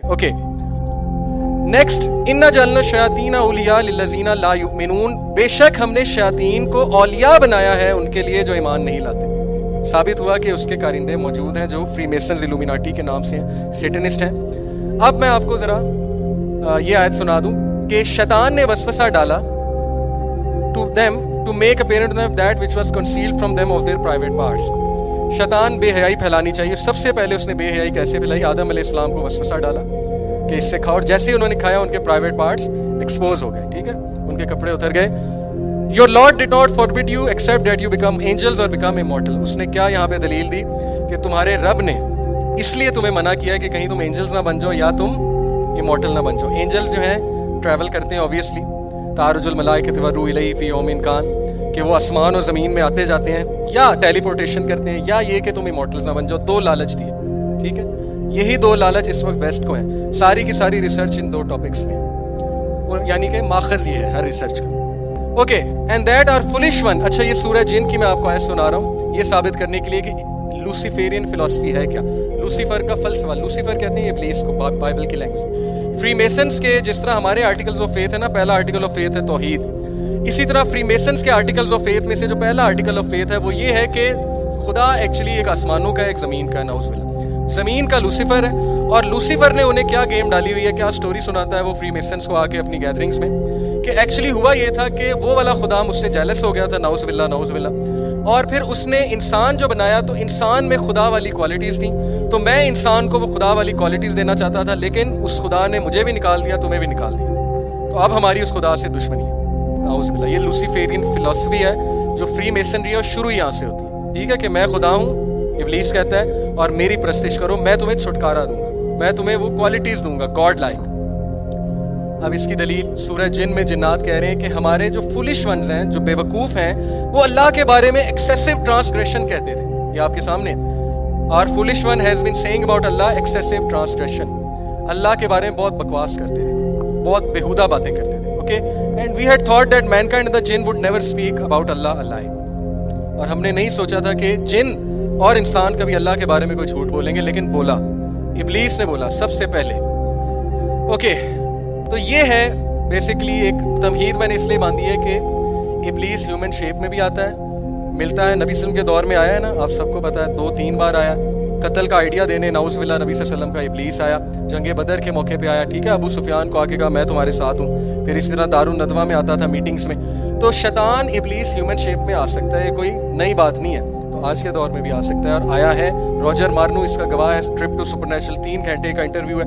Okay next انا جعلنا الشیاطین اولیاء للذین لا یؤمنون، بے شک ہم نے شیاطین کو اولیاء بنایا ہے ان کے لیے جو ایمان نہیں لاتے. ثابت ہوا کہ اس کے کارندے موجود ہیں جو فری میسنز الومیناٹی کے نام سے ہیں، سیٹنسٹ ہیں. اب میں آپ کو ذرا یہ آیت سنا دوں کہ شیطان نے وسوسہ ڈالا to them to make apparent to them that which was concealed from them of their private parts. شیطان بے حیائی پھیلانی چاہیے. سب سے پہلے اس نے بے حیائی کیسے پھیلائی؟ آدم علیہ السلام کو وسوسہ ڈالا کہ اس سے کھاؤ، اور جیسے ہی انہوں نے کھایا ان کے پرائیویٹ پارٹس ایکسپوز ہو گئے. ٹھیک ہے، ان کے کپڑے اتر گئے. Your Lord did not forbid you except that you become angels or become immortal. اس نے کیا یہاں پہ دلیل دی کہ تمہارے رب نے اس لیے تمہیں منع کیا کہ کہیں تم اینجلز نہ بن جاؤ یا تم ایمورٹل نہ بن جاؤ. اینجلز جو ہیں ٹریول کرتے ہیں اوبیسلی، تعرج الملائکۃ والروح الیہ فی یوم کان، کہ وہ آسمان اور زمین میں آتے جاتے ہیں، یا ٹیلی پورٹیشن کرتے ہیں، یا یہ کہ تم ایمورٹلز نہ بن جاؤ. دو لالچ دیے. ٹھیک ہے، یہی دو لالچ اس وقت ویسٹ کو ہیں. ساری کی ساری ریسرچ ان دو ٹاپکس میں، یعنی کہ ماخذ یہ ہے ہر ریسرچ کا. Okay and that are flush one. اچھا یہ سورہ جن کی میں آپ کو آیت سنا رہا ہوں یہ ثابت کرنے کے لیے کہ لوسیفیرین فلسفی ہے کیا. لوسیفر کا فلسفہ، لوسیفر کہتے ہیں ابلیس کو بائبل کی لینگویج. فری میسنز کے جس طرح ہمارے آرٹیکلز آف فیتھ ہے نا، پہلا آرٹیکل آف فیتھ ہے توحید، اسی طرح فری میسنز کے آرٹیکلز آف فیتھ میں سے جو پہلا آرٹیکل آف فیتھ ہے وہ یہ ہے کہ خدا ایکچولی ایک آسمانوں کا ہے، ایک زمین کا ہے. نعوذ باللہ، زمین کا لوسیفر ہے. اور لوسیفر نے انہیں کیا گیم ڈالی ہوئی ہے، کیا سٹوری سناتا ہے وہ فری میسنز کو آ کے اپنی گیدرنگز میں، کہ ایکچولی ہوا یہ تھا کہ وہ والا خدا مجھ سے جیلس ہو گیا تھا. نعوذ باللہ نعوذ باللہ. اور پھر اس نے انسان جو بنایا تو انسان میں خدا والی کوالٹیز تھیں، تو میں انسان کو وہ خدا والی کوالٹیز دینا چاہتا تھا، لیکن اس خدا نے مجھے بھی نکال دیا، تمہیں بھی نکال دیا. تو اب ہماری اس خدا سے دشمنی ہے. نعوذ باللہ. یہ لوسیفیرین فلسفی ہے جو فری میسنری ہے، اور شروع یہاں سے ہوتی ہے. ٹھیک ہے، کہ میں خدا ہوں، ابلیس کہتا ہے، اور میری پرستش کرو، میں تمہیں چھٹکارا دوں گا، میں تمہیں وہ کوالٹیز دوں گا گاڈ لائک. اب اس کی دلیل سورہ جن میں جنات کہہ رہے ہیں کہ ہمارے جو فولش ونز ہیں، جو بے وقوف ہیں، وہ اللہ کے بارے میں ایکسیسو ٹرانسگریشن کہتے تھے. یہ آپ کے سامنے اور foolish one has been saying about Allah excessive transgression. Allah کے بارے میں بہت بکواس کرتے تھے، بہت بےہودہ باتیں کرتے تھے. Okay and we had thought that mankind the jinn would never speak about Allah a lie. اور ہم نے نہیں سوچا تھا کہ جن اور انسان کبھی اللہ کے بارے میں کوئی جھوٹ بولیں گے، لیکن بولا، ابلیس نے بولا سب سے پہلے. اوکے تو یہ ہے بیسکلی ایک تمہید میں نے اس لیے باندھی ہے کہ ابلیس ہیومن شیپ میں بھی آتا ہے، ملتا ہے. نبی صلی اللہ علیہ وسلم کے دور میں آیا ہے نا، آپ سب کو پتہ ہے 2-3 بار آیا. قتل کا آئیڈیا دینے نعوذ باللہ نبی صلی اللہ علیہ وسلم کا ابلیس آیا. جنگ بدر کے موقع پہ آیا. ٹھیک ہے، ابو سفیان کو آ کے کہا میں تمہارے ساتھ ہوں. پھر اسی طرح دارالندوہ میں آتا تھا میٹنگز میں. تو شیطان ابلیس ہیومن شیپ میں آ سکتا ہے، یہ کوئی نئی بات نہیں ہے. تو آج کے دور میں بھی آ سکتا ہے، اور آیا ہے. روجر مارنو اس کا گواہ ہے. ٹرپ ٹو سپر نیچرل 3 گھنٹے کا انٹرویو ہے.